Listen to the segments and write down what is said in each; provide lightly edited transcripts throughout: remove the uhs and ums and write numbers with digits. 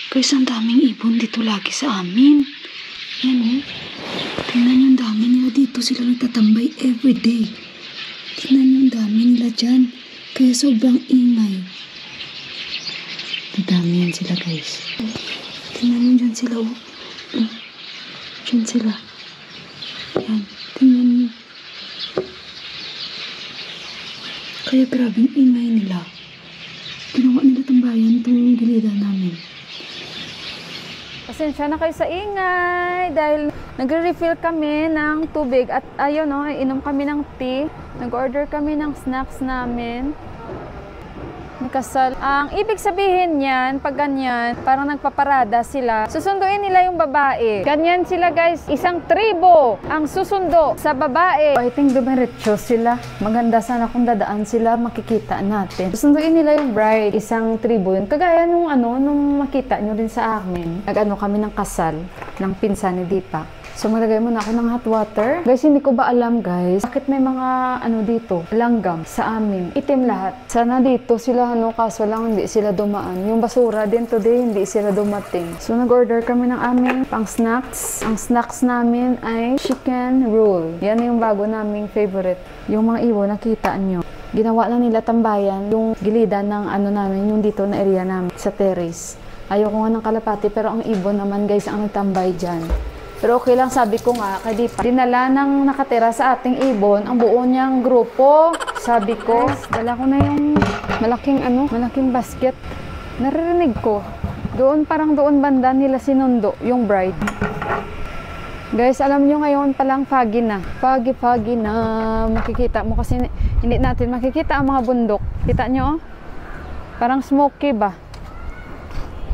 Guys, ang daming ibon dito lagi sa amin. Yan, oh. Tingnan yung dami nila dito. Sila nagtatambay everyday. Tingnan yung dami nila dyan. Kaya sobrang ingay. Madami yan sila, guys. Tingnan nyo dyan sila, oh. Dyan sila. Yan. Tingnan nyo. Kaya grabing ingay nila. Ginawa nila tambayan itong gilida namin. Pasensya na kayo sa ingay dahil nagre-refill kami ng tubig at ayun o, inom kami ng tea. Nag-order kami ng snacks namin. Kasal. Ang ibig sabihin niyan, pag ganyan, parang nagpaparada sila, susunduin nila yung babae. Ganyan sila guys, isang tribo ang susundo sa babae. I think dumiretso sila. Maganda sana kung dadaan sila, makikita natin. Susunduin nila yung bride, isang tribo yun. Kagaya nung nung makita nyo rin sa amin. Nag-ano kami ng kasal ng pinsan ni Deepak. So maglagay muna ako ng hot water. Guys, hindi ko ba alam guys, bakit may mga dito, langgam sa amin. Itim lahat. Sana dito sila kaso lang hindi sila dumaan. Yung basura din today, hindi sila dumating. So nag-order kami ng aming pang snacks. Ang snacks namin ay chicken roll. Yan yung bago naming favorite. Yung mga iwo, nakita nyo. Ginawa lang nila tambayan yung gilida ng namin, yung dito na area namin sa terrace. Ayoko nga ng kalapati pero ang ibon naman guys ang nagtambay dyan. Pero okay lang, sabi ko nga, kay Deepak, dinala ng nakatira sa ating ibon ang buo niyang grupo. Sabi ko, dala ko na yung malaking basket. Naririnig ko. Parang doon banda nila sinundo, yung bride. Guys, alam nyo ngayon palang foggy na. Foggy na. Makikita mo kasi hindi natin makikita ang mga bundok. Kita nyo? Parang smoky ba?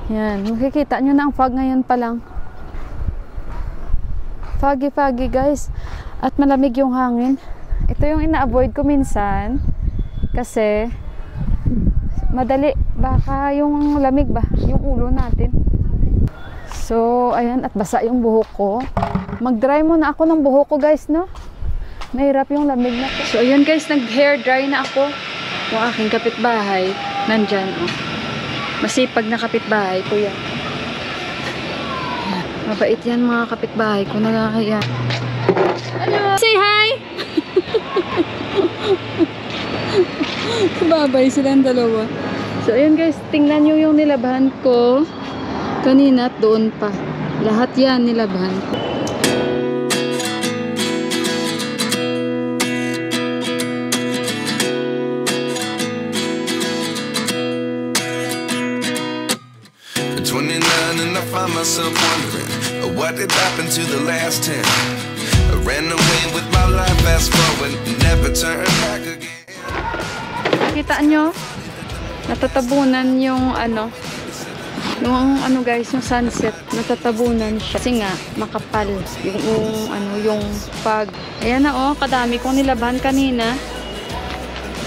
Yan, makikita nyo na ang fog ngayon pa lang. Foggy guys. At malamig yung hangin. Ito yung ina-avoid ko minsan. Kasi madali. Baka yung lamig ba? Yung ulo natin. So, ayan. At basa yung buhok ko. Mag-dry muna ako ng buhok ko guys, no? Nahirap yung lamig na to. So, ayan guys. Nag-hair dry na ako. Yung aking kapitbahay. Nandyan, oh. Masipag na kapitbahay ko yan. Mabait yan mga kapitbahay ko na yan. Hello! Say hi! Babay silang dalawa. So ayun guys, tingnan nyo yung nilabahan ko kanina at doon pa. Lahat yan nilabahan ko. At 29 and I find myself wondering what did happen to the last 10? I ran away with my life, fast forward, never turn back again. Kita nyo? Natatabunan yung yung guys, yung sunset. Natatabunan siya. Kasi nga, makapal yung fog. Ayan na oh, kadami kong nilaban kanina.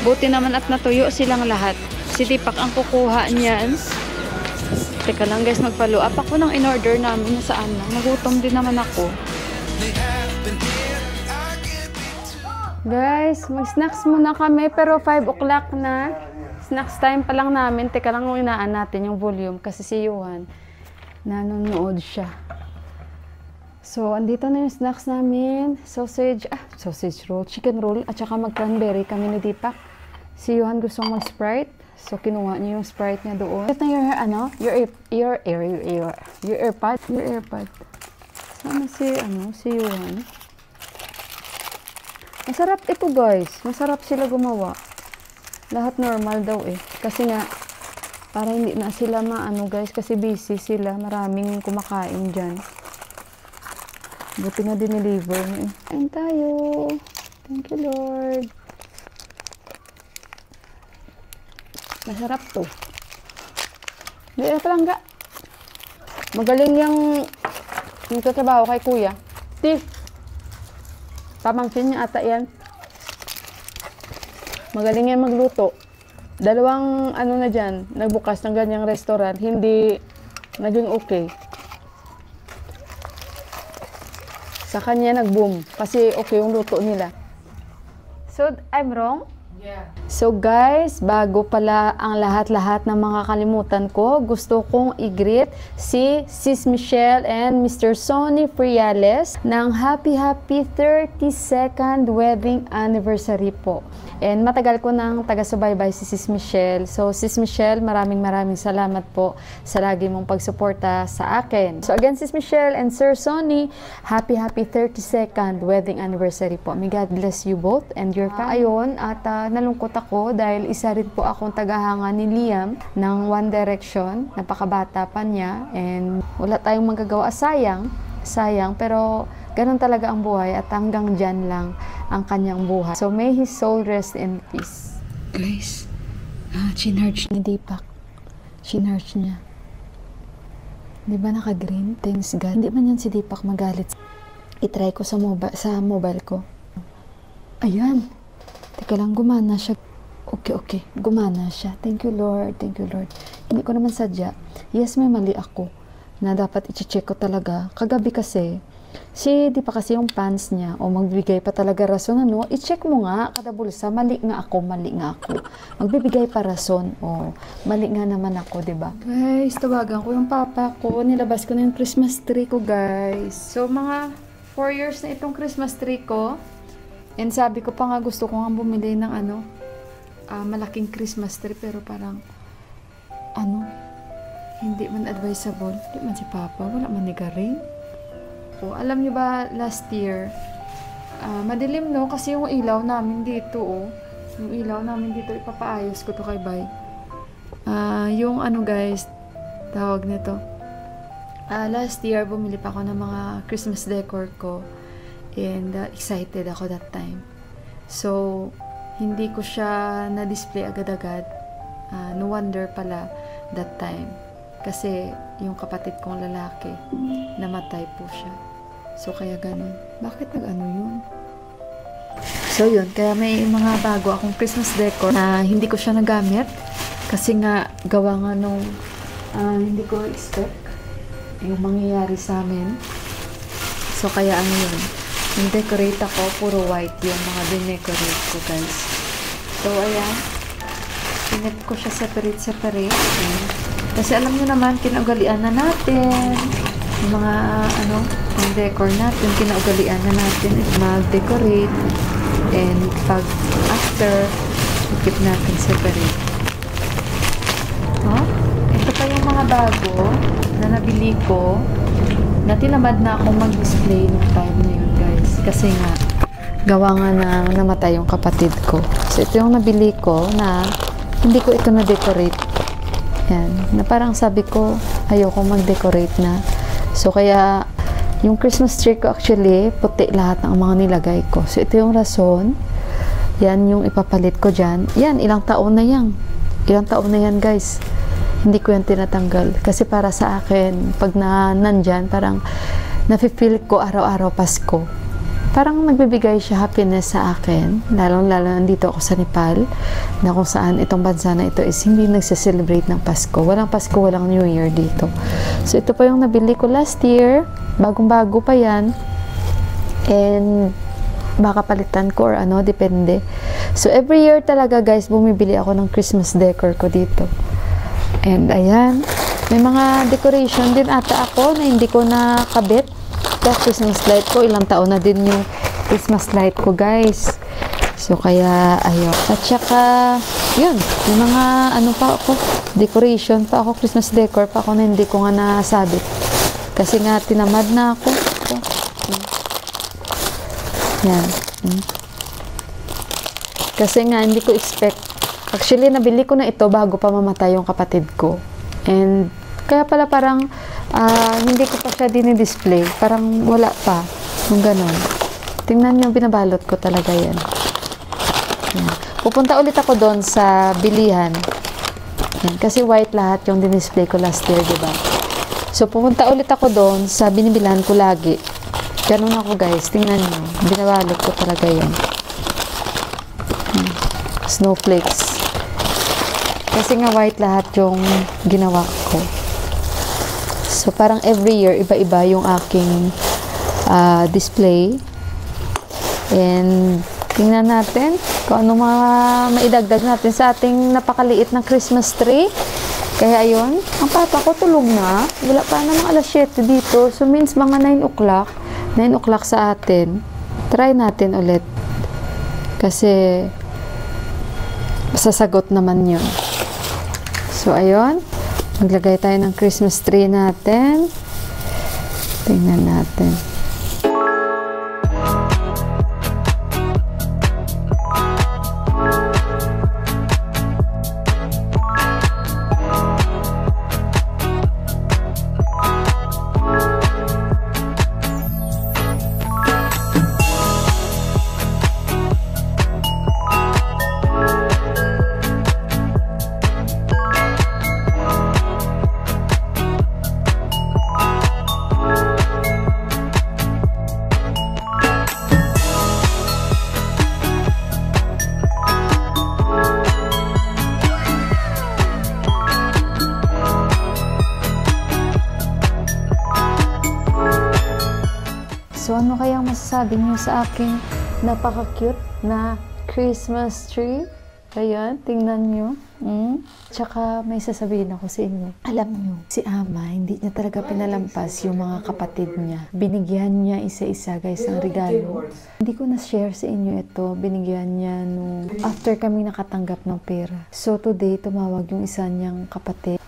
Buti naman at natuyo silang lahat. Si Deepak ang kukuha niyan. Teka lang guys, mag-follow up ako ng in-order namin na saan na. Nagutom din naman ako. Guys, mag-snacks muna kami pero 5 o'clock na. Snacks time pa lang namin. Teka lang inaan natin yung volume kasi si Yuhan nanonood siya. So, andito na yung snacks namin. Sausage roll, chicken roll at saka mag-cranberry kami ni Deepak. Si Yuhan gustong mag-Sprite. So, kinuha niya yung Sprite niya doon. Ito na your earpod. Sana si Yuhan. Masarap ito guys. Masarap sila gumawa. Lahat normal daw eh. Kasi nga, para hindi na sila guys. Kasi busy sila. Maraming kumakain dyan. Buti na dineliver niya. Kain tayo. Thank you Lord. Masarap to. Hindi na palangga. Magaling yung trabaho kay kuya. Steve. Pamangkin niya ata yan. Magaling yan magluto. Dalawang na dyan, nagbukas ng ganyang restaurant. Hindi naging okay. Sa kanya nag-boom. Kasi okay yung luto nila. So, I'm wrong? So guys, bago pala ang lahat-lahat ng mga kalimutan ko, gusto kong i-greet si Sis Michelle and Mr. Sonny Friales ng happy 32nd wedding anniversary po. And matagal ko nang taga-subaybay si Sis Michelle. So Sis Michelle, maraming salamat po sa lagi mong pagsuporta sa akin. So again, Sis Michelle and Sir Sonny, happy 32nd wedding anniversary po. May God bless you both and your family. Ayun, at nalungkot ako dahil isa rin po akong tagahanga ni Liam ng One Direction. Napakabata pa niya and wala tayong magagawa. Sayang, pero ganun talaga ang buhay at hanggang dyan lang ang kanyang buhay. So may his soul rest in peace. Guys, chinarge ni Deepak. Chinarge niya. Di ba naka-green? Thanks God. Hindi man yan si Deepak magalit. I-try ko sa mobile ko. Ayan. Teka lang, gumana siya. Okay. Gumana siya. Thank you, Lord. Hindi ko naman sadya. Yes, may mali ako na dapat i-check ko talaga. Kagabi kasi, di pa kasi yung pants niya o magbibigay pa talaga rason, ano? I-check mo nga kada bulsa. Mali nga ako. Magbibigay pa rason. Mali nga naman ako, diba? Guys, tawagan ko yung papa ko. Nilabas ko na yung Christmas tree ko, guys. So, mga 4 years na itong Christmas tree ko. And sabi ko pa nga, gusto ko nga bumili ng malaking Christmas tree, pero parang hindi man advisable. Hindi man si Papa, wala man ni Garing. Alam niyo ba, last year, madilim, no? Kasi yung ilaw namin dito, yung ilaw namin dito, ipapaayos ko to kay Bay. Yung guys, tawag nito. Last year, bumili pa ako ng mga Christmas decor ko. And excited ako that time. So, hindi ko siya na-display agad-agad. No wonder pala that time. Kasi yung kapatid kong lalaki, namatay po siya. So, kaya ganun. Bakit yun? So, yun. Kaya may mga bago akong Christmas decor na hindi ko siya nagamit. Kasi nga, gawa nga nung hindi ko expect yung mangyayari sa amin. So, kaya yun. Yung decorate ako, puro white yung mga dinecorate ko, guys. So, ayan. Pinip ko siya separate. Kasi alam nyo naman, kinaugalian na natin. Yung mga, yung decor natin, kinaugalian na natin mag-decorate. And pag after, keep natin separate. Ito pa yung mga bago na nabili ko. Na tinamad na akong mag-display ng time na yun, guys. Kasi nga, gawa nga na namatay yung kapatid ko. So, ito yung nabili ko na hindi ko ito na-decorate. Yan. Na parang sabi ko, ayoko mag-decorate na. So, kaya, yung Christmas tree ko actually, puti lahat ng mga nilagay ko. So, ito yung rason. Yan yung ipapalit ko dyan. Yan, ilang taon na yan. Guys. Hindi ko yan tinatanggal. Kasi para sa akin, pag nandyan, parang nafe-feel ko araw-araw Pasko. Parang nagbibigay siya happiness sa akin. Lalong-lalo nandito ako sa Nepal, na kung saan itong bansa na ito is hindi nagse-celebrate ng Pasko. Walang Pasko, walang New Year dito. So, ito pa yung nabili ko last year. Bagong-bago pa yan. And baka palitan ko or depende. So, every year talaga, guys, bumibili ako ng Christmas decor ko dito. And ayan, may mga decoration din ata ako na hindi ko nakabit. Christmas light ko, ilang taon na din yung Christmas light ko, guys. So, kaya, ayun. At saka, yun, yung mga, pa ako, decoration pa ako, Christmas decor pa ako na hindi ko nga nasabit. Kasi nga, tinamad na ako. Yan. Kasi nga, hindi ko expect. Actually, nabili ko na ito bago pa mamatay yung kapatid ko. And, kaya pala parang, hindi ko pa siya dinidisplay. Parang wala pa. Yung ganon. Tingnan nyo, binabalot ko talaga yan. Yan. Pupunta ulit ako doon sa bilihan. Yan. Kasi white lahat yung dinisplay ko last year, diba? So, pupunta ulit ako doon sa binibilan ko lagi. Ganon ako, guys. Tingnan nyo. Binabalot ko talaga yan. Snowflakes. Kasi nga white lahat yung ginawa ko. So, parang every year, iba-iba yung aking display. And Tingnan natin kung ano mga maidagdag natin sa ating napakaliit na Christmas tree. Kaya ayun, ang papa ko tulog na. Wala pa namang alas 7 dito. So means mga 9 o'clock. 9 o'clock sa atin. Try natin ulit. Kasi sasagot naman yun. So ayun, maglagay tayo ng Christmas tree natin. Tingnan natin. So, ano kayang masasabi niyo sa aking napaka-cute na Christmas tree? Ayan, tingnan niyo. Tsaka may sasabihin ako sa inyo. Alam niyo, si Ama, hindi niya talaga pinalampas yung mga kapatid niya. Binigyan niya isa-isa, guys, ang regalo. Hindi ko na-share sa inyo ito. Binigyan niya nung after kami nakatanggap ng pera. So, today, tumawag yung isa niyang kapatid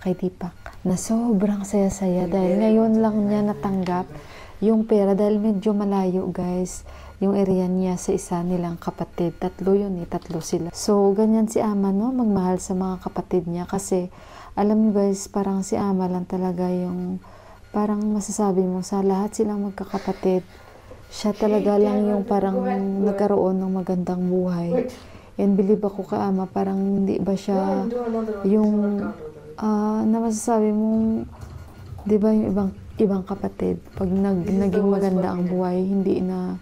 kay Deepak na sobrang saya-saya dahil ngayon lang niya natanggap yung pera dahil medyo malayo, guys, yung area niya sa isa nilang kapatid. Tatlo yun tatlo sila. So, ganyan si Ama, no? Magmahal sa mga kapatid niya kasi, alam mo guys, parang si Ama lang talaga yung, parang masasabi mo sa lahat silang magkakapatid. Siya talaga lang yung parang nagkaroon ng magandang buhay. And believe ako kay Ama, parang hindi ba siya yung, na masasabi mong, di ba yung ibang kapatid, pag naging maganda ang buhay, hindi na,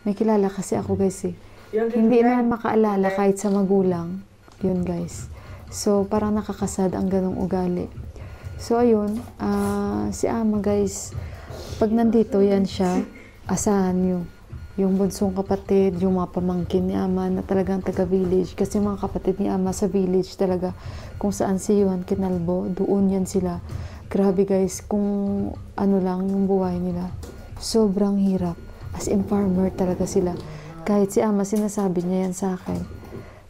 may kilala kasi ako guys hindi na makaalala kahit sa magulang, yun guys. So, parang nakakasad ang ganong ugali. So, ayun, si Ama guys, pag nandito yan siya, asahan nyo, yung bunsong kapatid, yung mga pamangkin ni Ama na talagang taga-village, kasi mga kapatid ni Ama sa village talaga, kung saan si Juan Kinalbo, doon yan sila. Grabe guys, kung ano lang yung buhay nila, sobrang hirap. As in farmer talaga sila. Kahit si Ama, sinasabi niya yan sa akin,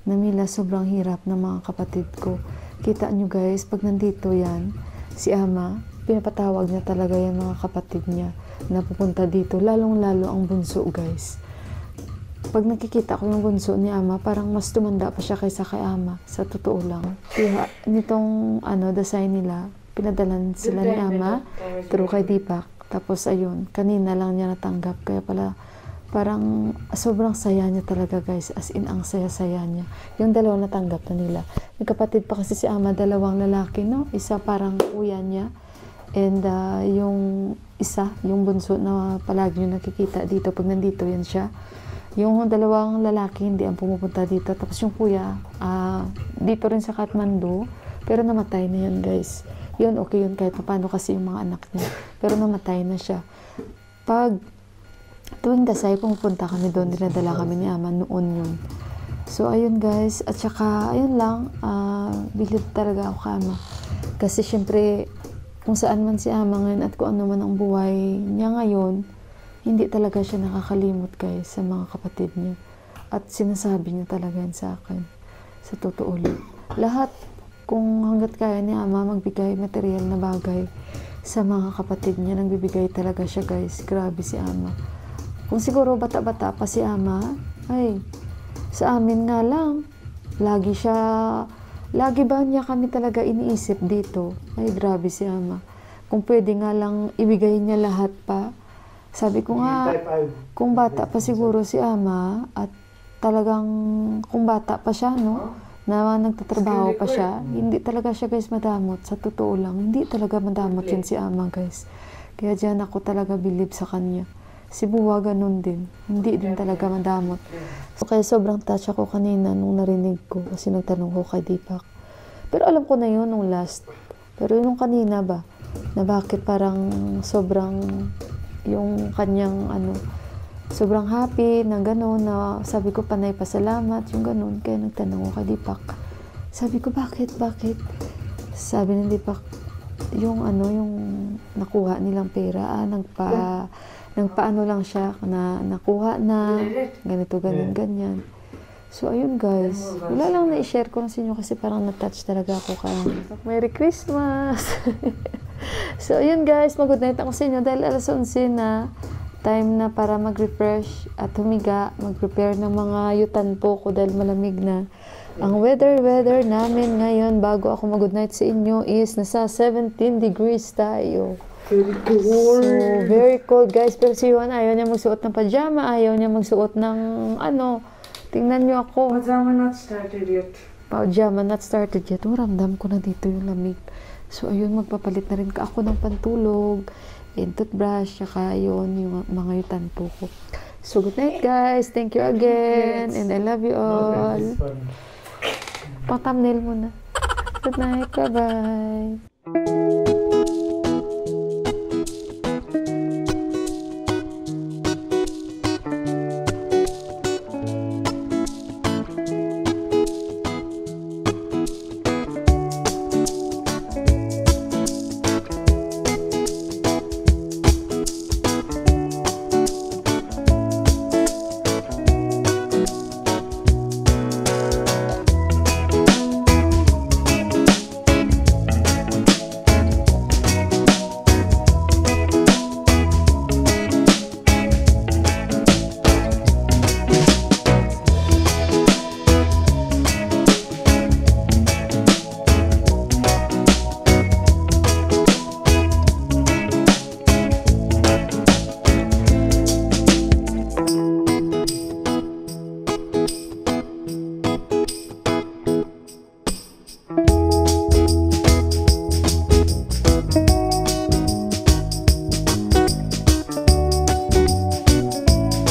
na Mila, sobrang hirap ng mga kapatid ko. Kita nyo guys, pag nandito yan, si Ama, pinapatawag niya talaga yung mga kapatid niya na pupunta dito. Lalong-lalo ang bunso guys. Pag nakikita ko yung bunso ni Ama, parang mas tumanda pa siya kaysa kay Ama. Sa totoo lang. Kaya nitong design nila, pinadalan sila ni Ama through kay Deepak. Tapos ayun, kanina lang niya natanggap. Kaya pala parang sobrang saya niya talaga guys. As in, ang saya-saya niya. Yung dalawang natanggap na nila. May kapatid pa kasi si Ama, dalawang lalaki, no? Isa parang kuya niya. And yung isa, yung bunso na palagi niyo nakikita dito. Pag nandito yan siya. Yung dalawang lalaki hindi ang pumupunta dito. Tapos yung kuya, dito rin sa Kathmandu. Pero namatay na yan guys. Yun, okay yun kahit paano kasi yung mga anak niya. Pero namatay na siya. Pag tuwing Dasay, pumupunta kami doon, dinadala kami ni Ama noon yun. So, ayun guys. At saka, ayun lang, believe talaga ako kay Ama. Kasi syempre, kung saan man si Ama ngayon at kung ano man ang buhay niya ngayon, hindi talaga siya nakakalimot guys sa mga kapatid niya. At sinasabi niya talaga yan sa akin. Sa totoo lang. Lahat, kung hanggat kaya ni Ama magbigay material na bagay sa mga kapatid niya, nagbibigay talaga siya guys. Grabe si Ama. Kung siguro bata-bata pa si Ama, ay, sa amin nga lang, lagi ba niya kami talaga iniisip dito? Ay, grabe si Ama. Kung pwede nga lang ibigay niya lahat pa. Sabi ko nga, kung bata pa siguro si Ama, at talagang kung bata pa siya, no? Na nagtatrabaho pa siya, hindi talaga siya guys madamot. Sa totoo lang, hindi talaga madamot yun si Ama guys. Kaya dyan ako talaga believe sa kanya. Si Buwa ganun din, hindi din talaga madamot. So, kaya sobrang touch ako kanina nung narinig ko kasi nagtanong ko kay Deepak. Pero alam ko na yun nung last. Pero nung kanina ba, na bakit parang sobrang yung kanyang sobrang happy na gano'n, na sabi ko panay pasalamat, yung gano'n. Kaya nagtanong ko kay Deepak. Sabi ko, bakit? Sabi ni Deepak, yung nakuha nilang pera, nagpaano lang siya, na nakuha na, ganito, ganyan. So, ayun guys. Wala lang na-share ko lang sa inyo kasi parang na-touch talaga ako ka. Merry Christmas! So, ayun guys. Mag-good night ako sa inyo dahil alas 11 na. Time na para mag-refresh at humiga. Mag-prepare ng mga yutan po ko dahil malamig na. Ang weather namin ngayon bago ako mag-good night sa inyo is nasa 17 degrees tayo. Very cold. So, very cold guys. Pero si Juan ayaw niya magsuot ng pajama. Ayaw niya magsuot ng tingnan niyo ako. Pajama not started yet. Pajama not started yet. Ramdam ko na dito yung lamig. So, ayun, magpapalit na rin ako ng pantulog, and toothbrush, saka yun, yung mga yutan po ko. So, good night, guys. Thank you again. And I love you all. Pang thumbnail muna. Good night. Bye-bye.